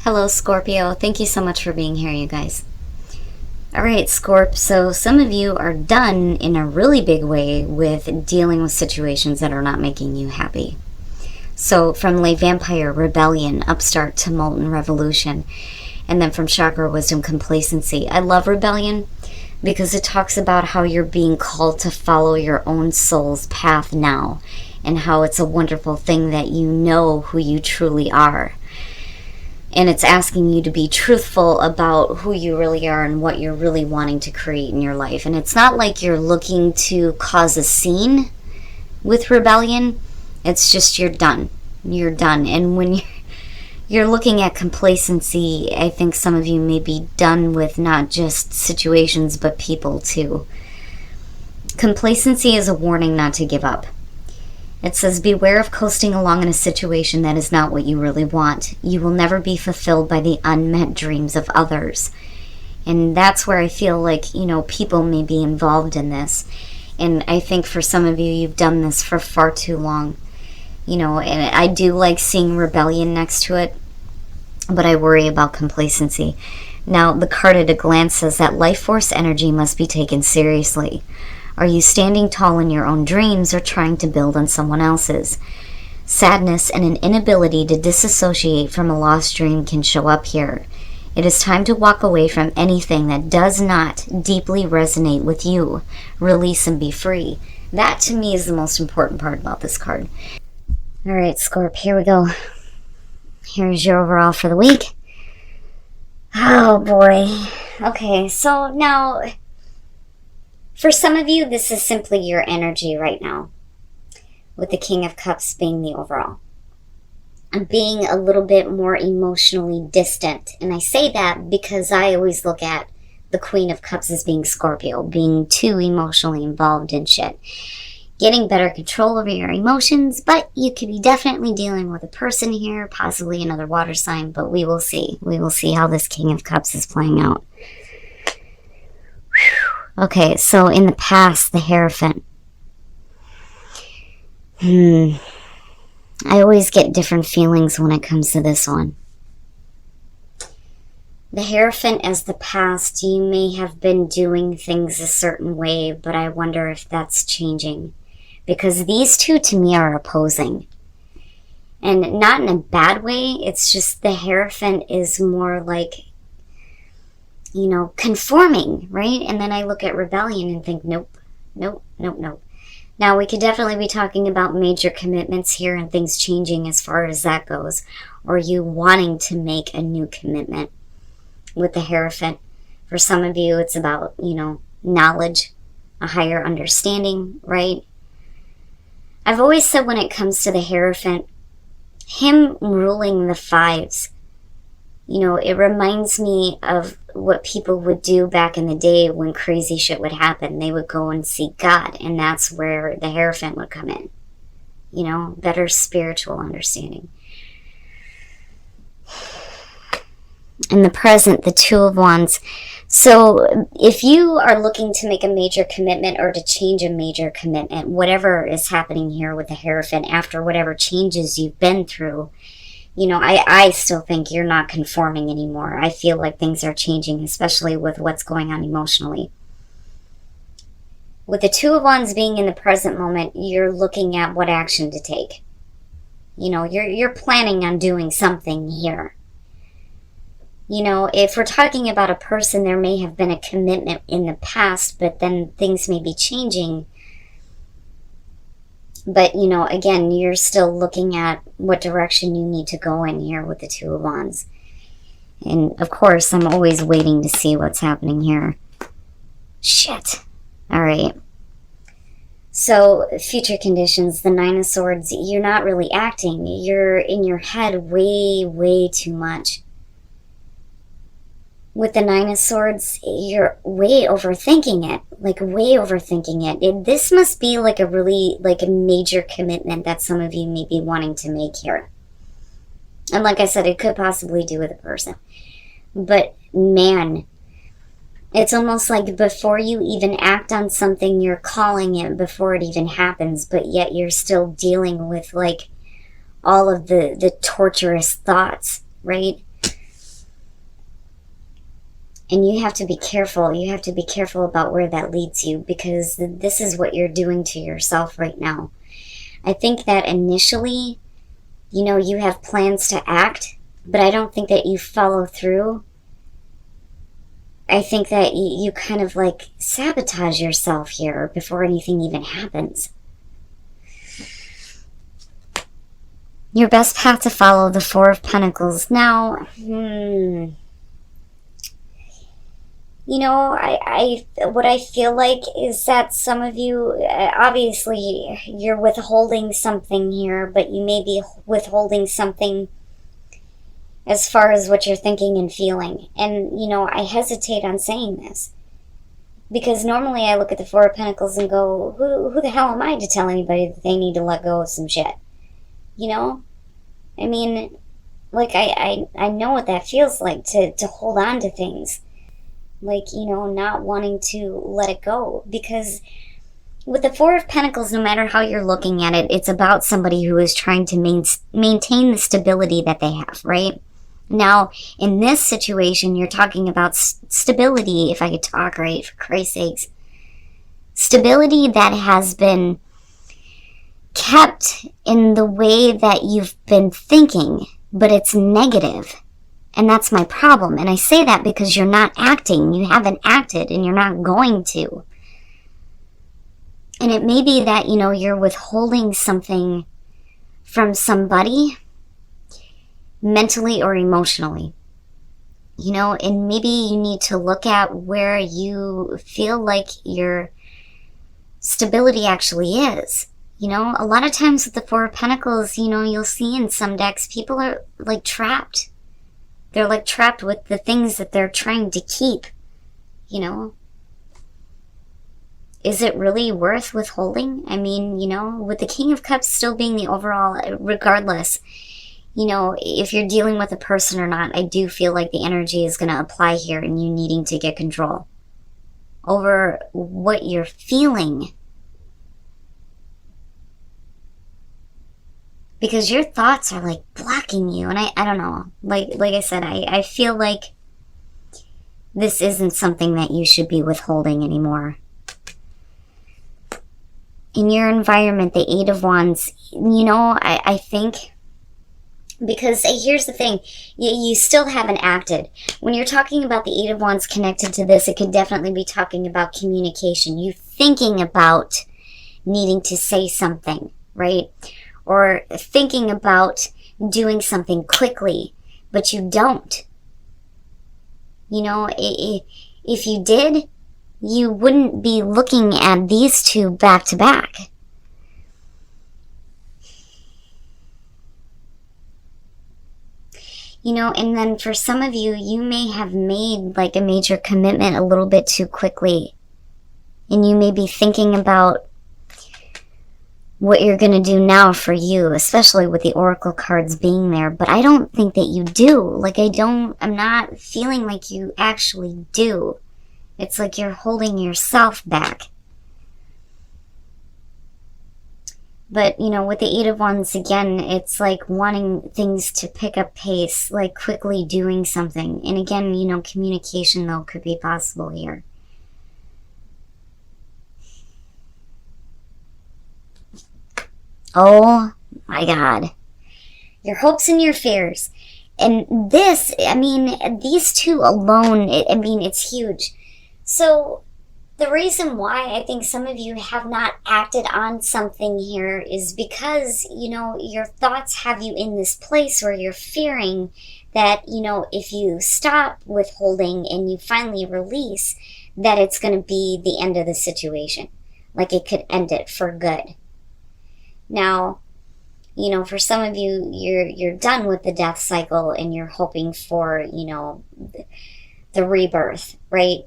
Hello, Scorpio. Thank you so much for being here, you guys. All right, Scorp. So some of you are done in a really big way with dealing with situations that are not making you happy. So from lay vampire, rebellion, upstart, tumult, and revolution. And then from chakra, wisdom, complacency. I love rebellion because it talks about how you're being called to follow your own soul's path now, and how it's a wonderful thing that you know who you truly are. And it's asking you to be truthful about who you really are and what you're really wanting to create in your life. And it's not like you're looking to cause a scene with rebellion. It's just you're done. You're done. And when you're looking at complacency, I think some of you may be done with not just situations but people too. Complacency is a warning not to give up. It says, beware of coasting along in a situation that is not what you really want. You will never be fulfilled by the unmet dreams of others. And that's where I feel like, people may be involved in this. And I think for some of you, you've done this for far too long. And I do like seeing rebellion next to it, but I worry about complacency. Now, the card at a glance says that life force energy must be taken seriously. Are you standing tall in your own dreams or trying to build on someone else's? Sadness and an inability to disassociate from a lost dream can show up here. It is time to walk away from anything that does not deeply resonate with you. Release and be free. That to me is the most important part about this card. All right, Scorp, here we go. Here's your overall for the week. Oh boy. Okay, so now, for some of you, this is simply your energy right now, with the King of Cups being the overall. I'm being a little bit more emotionally distant. And I say that because I always look at the Queen of Cups as being Scorpio, being too emotionally involved in shit. Getting better control over your emotions, but you could be definitely dealing with a person here, possibly another water sign, but we will see. We will see how this King of Cups is playing out. Okay, so in the past, the Hierophant. I always get different feelings when it comes to this one. The Hierophant as the past, you may have been doing things a certain way, but I wonder if that's changing. Because these two to me are opposing. And not in a bad way, it's just the Hierophant is more like, conforming, right? And then I look at rebellion and think, nope. Now, we could definitely be talking about major commitments here and things changing as far as that goes, or you wanting to make a new commitment with the Hierophant. For some of you, it's about, knowledge, a higher understanding, right? I've always said when it comes to the Hierophant, him ruling the fives, it reminds me of what people would do back in the day when crazy shit would happen. They would go and seek God, and that's where the Hierophant would come in. Better spiritual understanding. In the present, the Two of Wands. So if you are looking to make a major commitment or to change a major commitment, whatever is happening here with the Hierophant after whatever changes you've been through, I still think you're not conforming anymore. I feel like things are changing, especially with what's going on emotionally. With the Two of Wands being in the present moment, you're looking at what action to take. You're planning on doing something here. If we're talking about a person, there may have been a commitment in the past, but then things may be changing. But, again, you're still looking at what direction you need to go in here with the Two of Wands. And, of course, I'm always waiting to see what's happening here. Shit. All right. So, future conditions, the Nine of Swords, you're not really acting. You're in your head way, way too much. With the Nine of Swords, you're way overthinking it. This must be like a really, a major commitment that some of you may be wanting to make here. And like I said, it could possibly do with a person. But man, it's almost like before you even act on something, you're calling it before it even happens, but yet you're still dealing with all of the torturous thoughts, right? And you have to be careful. You have to be careful about where that leads you, because this is what you're doing to yourself right now. I think that initially, you have plans to act, but I don't think that you follow through. I think that you kind of like sabotage yourself here before anything even happens. Your best path to follow, the Four of Pentacles. Now, what I feel like is that some of you, obviously, you're withholding something here, but you may be withholding something as far as what you're thinking and feeling. And, I hesitate on saying this, because normally I look at the Four of Pentacles and go, who the hell am I to tell anybody that they need to let go of some shit? I mean, like, I know what that feels like, to hold on to things. Like, not wanting to let it go. Because with the Four of Pentacles, no matter how you're looking at it, it's about somebody who is trying to maintain the stability that they have, right? Now, in this situation, you're talking about stability, if I could talk right, for Christ's sakes. Stability that has been kept in the way that you've been thinking, but it's negative. And that's my problem. And I say that because you're not acting. You haven't acted, and you're not going to. And it may be that, you're withholding something from somebody, mentally or emotionally. And maybe you need to look at where you feel like your stability actually is. A lot of times with the Four of Pentacles, you'll see in some decks, people are like trapped. They're like trapped with the things that they're trying to keep, Is it really worth withholding? I mean, with the King of Cups still being the overall, regardless, if you're dealing with a person or not, I do feel like the energy is going to apply here, and you needing to get control over what you're feeling. Because your thoughts are like blocking you. And I don't know. Like I said, I feel like this isn't something that you should be withholding anymore. In your environment, the Eight of Wands, I think, because here's the thing, you still haven't acted. When you're talking about the Eight of Wands connected to this, it could definitely be talking about communication. You thinking about needing to say something, right? Or thinking about doing something quickly, but you don't. If you did, you wouldn't be looking at these two back to back. And then for some of you, you may have made like a major commitment a little bit too quickly. And you may be thinking about what you're going to do now for you, especially with the Oracle cards being there. But I don't think that you do. Like, I'm not feeling like you actually do. It's like you're holding yourself back. But, with the Eight of Wands, again, it's like wanting things to pick up pace, like quickly doing something. And again, communication, though, could be possible here. Oh my God. Your hopes and your fears. And this, these two alone, it's huge. So the reason why I think some of you have not acted on something here is because, your thoughts have you in this place where you're fearing that, if you stop withholding and you finally release, that it's going to be the end of the situation. Like it could end it for good. Now, for some of you, you're done with the death cycle and you're hoping for, the rebirth, right?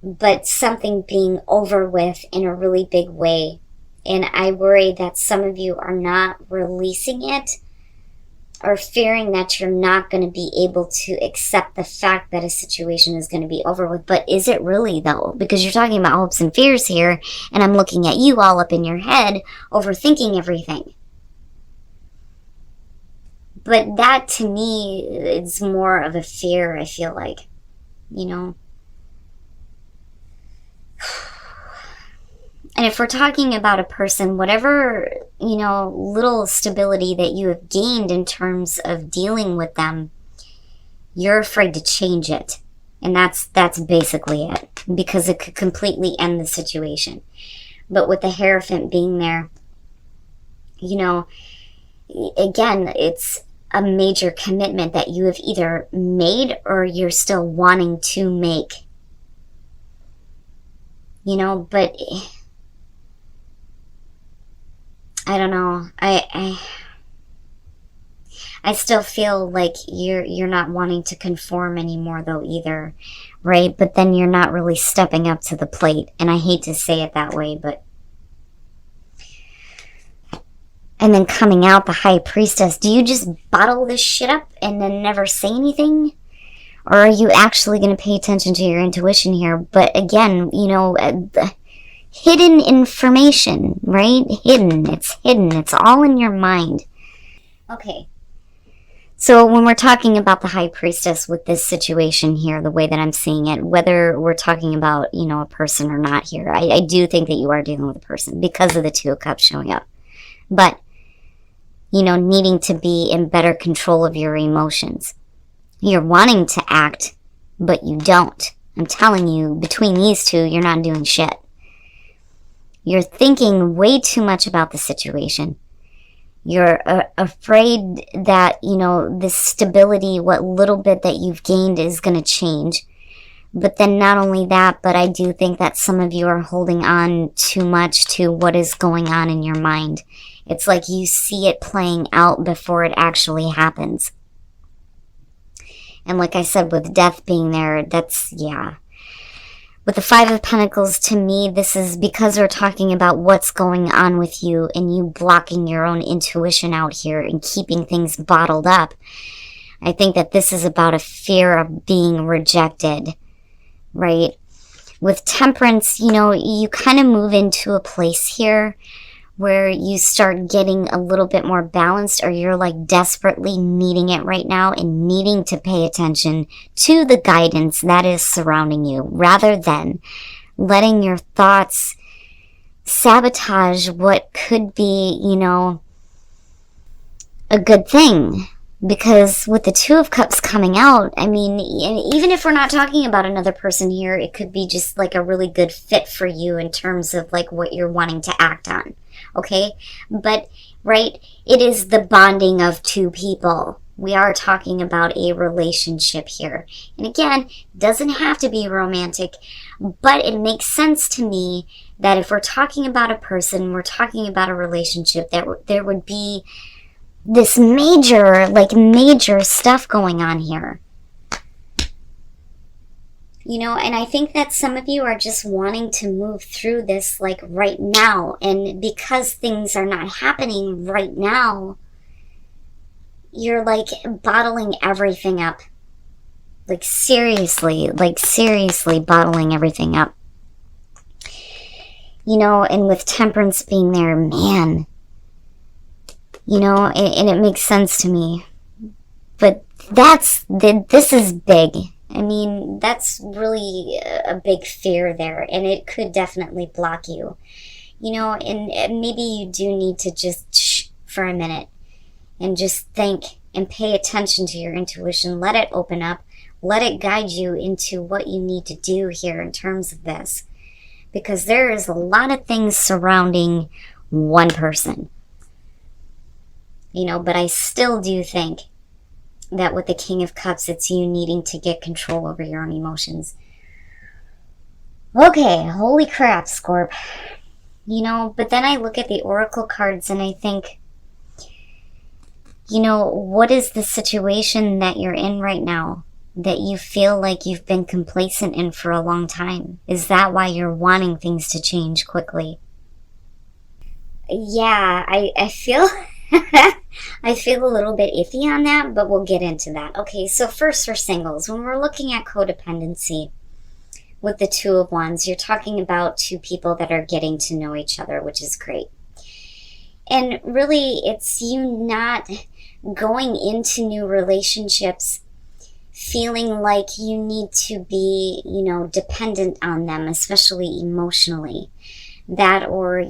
But something being over with in a really big way. And I worry that some of you are not releasing it, or fearing that you're not going to be able to accept the fact that a situation is going to be over with. But is it really, though? Because you're talking about hopes and fears here, and I'm looking at you all up in your head, overthinking everything. But that, to me, is more of a fear, I feel like. you know. And if we're talking about a person, whatever, little stability that you have gained in terms of dealing with them, you're afraid to change it. And that's basically it, because it could completely end the situation. But with the Hierophant being there, again, it's a major commitment that you have either made or you're still wanting to make. But I don't know. I still feel like you're not wanting to conform anymore though either, right? But then you're not really stepping up to the plate. And I hate to say it that way, but... And then coming out the High Priestess, do you just bottle this shit up and then never say anything? Or are you actually going to pay attention to your intuition here? But again, hidden information, right? Hidden. It's hidden. It's all in your mind. Okay. So when we're talking about the High Priestess with this situation here, the way that I'm seeing it, whether we're talking about, a person or not here, I do think that you are dealing with a person because of the Two of Cups showing up. But, needing to be in better control of your emotions. You're wanting to act, but you don't. I'm telling you, between these two, you're not doing shit. You're thinking way too much about the situation. You're afraid that, this stability, what little bit that you've gained is going to change. But then not only that, but I do think that some of you are holding on too much to what is going on in your mind. It's like you see it playing out before it actually happens. And like I said, with death being there, that's, yeah. With the Five of Pentacles, to me, this is because we're talking about what's going on with you and you blocking your own intuition out here and keeping things bottled up. I think that this is about a fear of being rejected, right? With Temperance, you kind of move into a place here where you start getting a little bit more balanced, or you're like desperately needing it right now and needing to pay attention to the guidance that is surrounding you, rather than letting your thoughts sabotage what could be, a good thing. Because with the Two of Cups coming out, I mean, even if we're not talking about another person here, it could be just like a really good fit for you in terms of like what you're wanting to act on. Okay? But, right, it is the bonding of two people. We are talking about a relationship here. And again, it doesn't have to be romantic, but it makes sense to me that if we're talking about a person, we're talking about a relationship, that there would be this major stuff going on here. And I think that some of you are just wanting to move through this like right now. And because things are not happening right now, you're like bottling everything up. Like seriously bottling everything up. And with Temperance being there, man, and it makes sense to me. But this is big. I mean, that's really a big fear there, and it could definitely block you. And maybe you do need to just shh for a minute and just think and pay attention to your intuition. Let it open up. Let it guide you into what you need to do here in terms of this. Because there is a lot of things surrounding one person. But I still do think that with the King of Cups, it's you needing to get control over your own emotions. Okay, holy crap, Scorp. But then I look at the Oracle cards and I think, what is the situation that you're in right now that you feel like you've been complacent in for a long time? Is that why you're wanting things to change quickly? Yeah, I feel... I feel a little bit iffy on that, but we'll get into that. Okay, so first for singles, when we're looking at codependency with the Two of Wands, you're talking about two people that are getting to know each other, which is great. And really, it's you not going into new relationships feeling like you need to be, dependent on them, especially emotionally. That, or,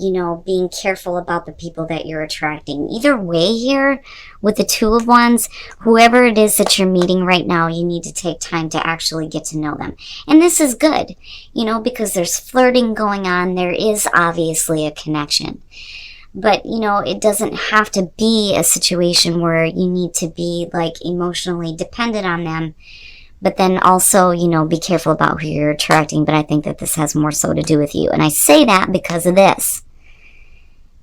being careful about the people that you're attracting. Either way here, with the Two of Wands, whoever it is that you're meeting right now, you need to take time to actually get to know them. And this is good, because there's flirting going on. There is obviously a connection. But, it doesn't have to be a situation where you need to be, like, emotionally dependent on them. But then also, be careful about who you're attracting. But I think that this has more so to do with you. And I say that because of this.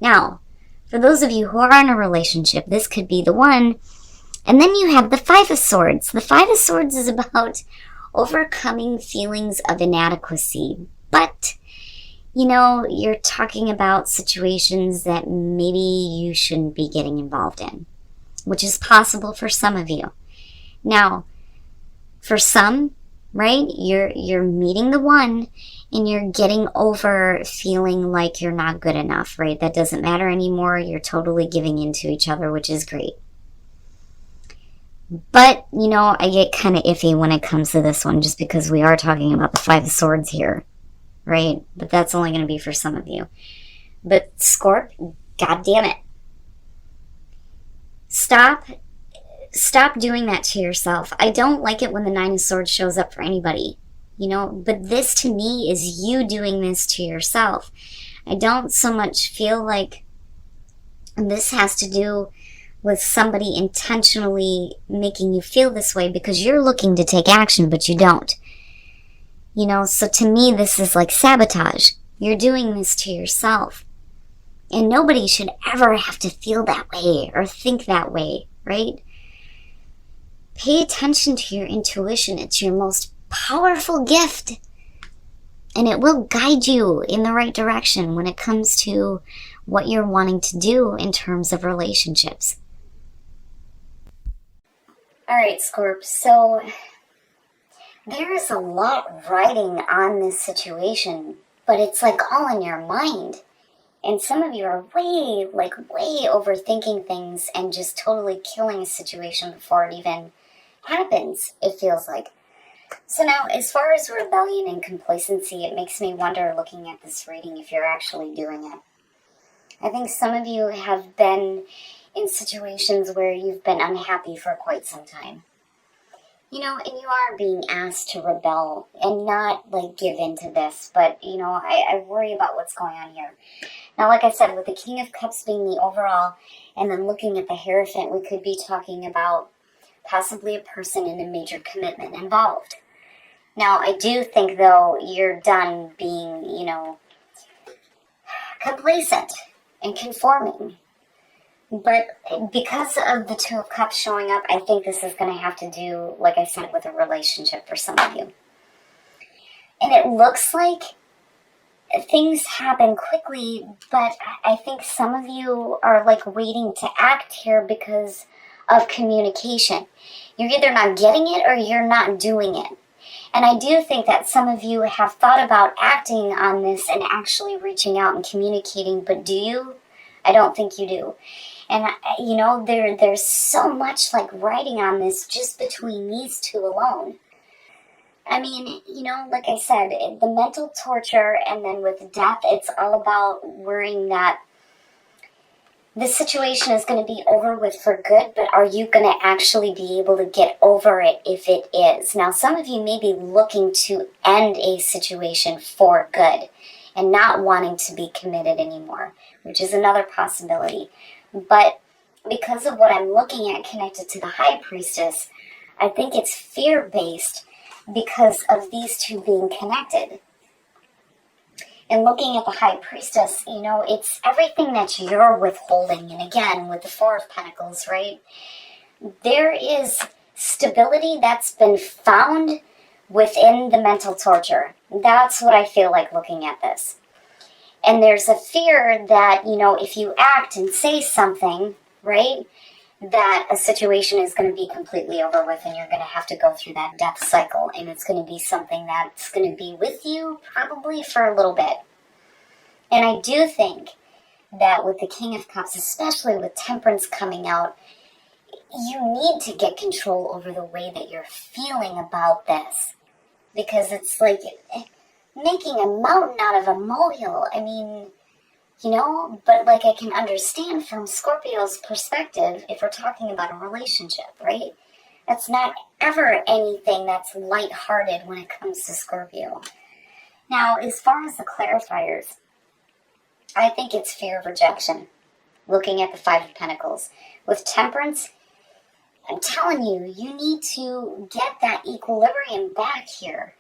Now, for those of you who are in a relationship, this could be the one. And then you have the Five of Swords. The Five of Swords is about overcoming feelings of inadequacy. But, you're talking about situations that maybe you shouldn't be getting involved in, which is possible for some of you. Now, for some, right, you're meeting the one and you're getting over feeling like you're not good enough, right? That doesn't matter anymore. You're totally giving in to each other, which is great. But, I get kind of iffy when it comes to this one just because we are talking about the Five of Swords here, right? But that's only going to be for some of you. But Scorp, God damn it. Stop doing that to yourself. I don't like it when the Nine of Swords shows up for anybody, but this to me is you doing this to yourself. I don't so much feel like this has to do with somebody intentionally making you feel this way because you're looking to take action, but you don't. So to me, this is like sabotage. You're doing this to yourself. And nobody should ever have to feel that way or think that way, right? Pay attention to your intuition. It's your most powerful gift. And it will guide you in the right direction when it comes to what you're wanting to do in terms of relationships. All right, Scorp. So there is a lot riding on this situation, but it's like all in your mind. And some of you are way overthinking things and just totally killing a situation before it even happens, it feels like. So now, as far as rebellion and complacency, it makes me wonder, looking at this reading, if you're actually doing it. I think some of you have been in situations where you've been unhappy for quite some time. And you are being asked to rebel and not, give into this. But, I worry about what's going on here. Now, like I said, with the King of Cups being the overall, and then looking at the Hierophant, we could be talking about possibly a person in a major commitment involved. Now, I do think, though, you're done being, complacent and conforming. But because of the Two of Cups showing up, I think this is going to have to do, like I said, with a relationship for some of you. And it looks like things happen quickly, but I think some of you are, waiting to act here because of communication. You're either not getting it or you're not doing it. And I do think that some of you have thought about acting on this and actually reaching out and communicating, but do you? I don't think you do. And, there's so much, writing on this just between these two alone. I mean, like I said, the mental torture, and then with death, it's all about worrying that this situation is going to be over with for good, but are you going to actually be able to get over it if it is? Now, some of you may be looking to end a situation for good and not wanting to be committed anymore, which is another possibility. But because of what I'm looking at connected to the High Priestess, I think it's fear-based because of these two being connected. And looking at the High Priestess, it's everything that you're withholding. And again, with the Four of Pentacles, right? There is stability that's been found within the mental torture. That's what I feel like looking at this. And there's a fear that, if you act and say something, right, that a situation is going to be completely over with and you're going to have to go through that death cycle. And it's going to be something that's going to be with you probably for a little bit. And I do think that with the King of Cups, especially with Temperance coming out, you need to get control over the way that you're feeling about this. Because it's like making a mountain out of a molehill. I mean, but like I can understand from Scorpio's perspective, if we're talking about a relationship, right? That's not ever anything that's lighthearted when it comes to Scorpio. Now, as far as the clarifiers, I think it's fear of rejection. Looking at the Five of Pentacles. With Temperance, I'm telling you, you need to get that equilibrium back here,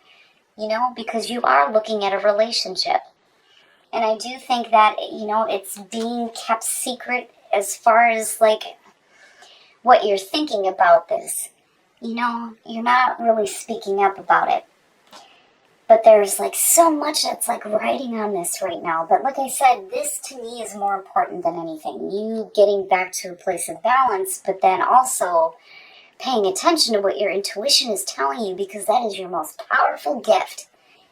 because you are looking at a relationship. And I do think that, it's being kept secret as far as, like, what you're thinking about this. You're not really speaking up about it. But there's, like, so much that's, like, riding on this right now. But like I said, this to me is more important than anything. You getting back to a place of balance, but then also paying attention to what your intuition is telling you, because that is your most powerful gift.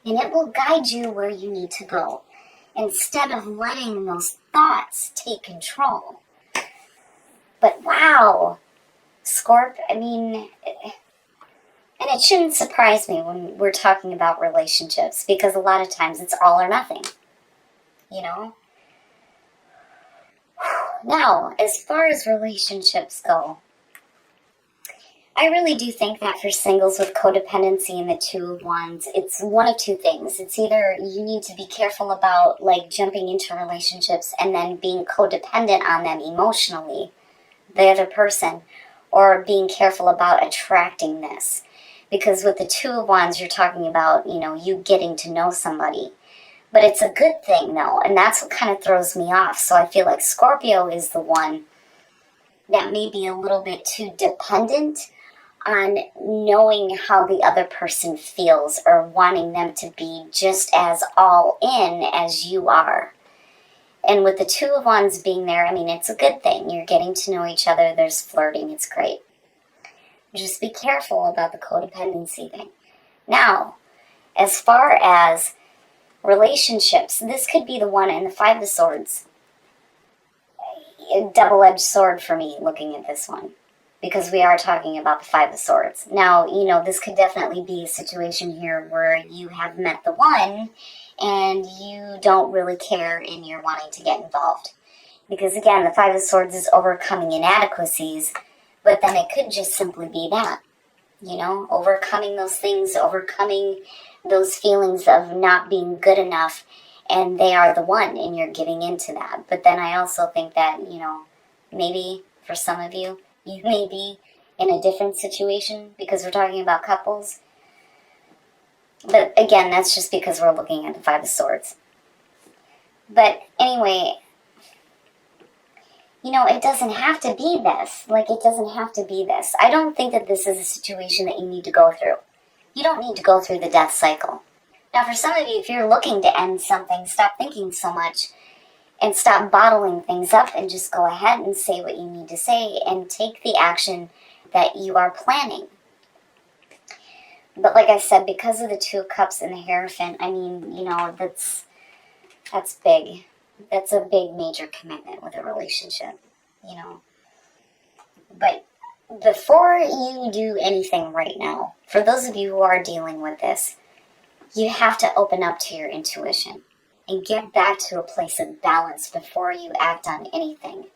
And it will guide you where you need to go, instead of letting those thoughts take control. But wow, Scorp, I mean, and it shouldn't surprise me when we're talking about relationships, because a lot of times it's all or nothing, Now, as far as relationships go, I really do think that for singles with codependency and the Two of Wands, it's one of two things. It's either you need to be careful about, like, jumping into relationships and then being codependent on them emotionally, the other person, or being careful about attracting this. Because with the Two of Wands, you're talking about, you getting to know somebody. But it's a good thing, though, and that's what kind of throws me off. So I feel like Scorpio is the one that may be a little bit too dependent on knowing how the other person feels, or wanting them to be just as all in as you are. And with the Two of Wands being there, I mean, it's a good thing. You're getting to know each other. There's flirting. It's great. Just be careful about the codependency thing. Now, as far as relationships, this could be the one in the Five of Swords. A double-edged sword for me looking at this one, because we are talking about the Five of Swords. Now, this could definitely be a situation here where you have met the one and you don't really care and you're wanting to get involved. Because again, the Five of Swords is overcoming inadequacies, but then it could just simply be that, overcoming those things, overcoming those feelings of not being good enough, and they are the one, and you're giving into that. But then I also think that, maybe for some of you, you may be in a different situation, because we're talking about couples. But again, that's just because we're looking at the Five of Swords. But anyway, it doesn't have to be this. Like, it doesn't have to be this. I don't think that this is a situation that you need to go through. You don't need to go through the death cycle. Now, for some of you, if you're looking to end something, stop thinking so much and stop bottling things up, and just go ahead and say what you need to say and take the action that you are planning. But like I said, because of the Two of Cups and the Hierophant, I mean, that's big. That's a big major commitment with a relationship, But before you do anything right now, for those of you who are dealing with this, you have to open up to your intuition and get back to a place of balance before you act on anything.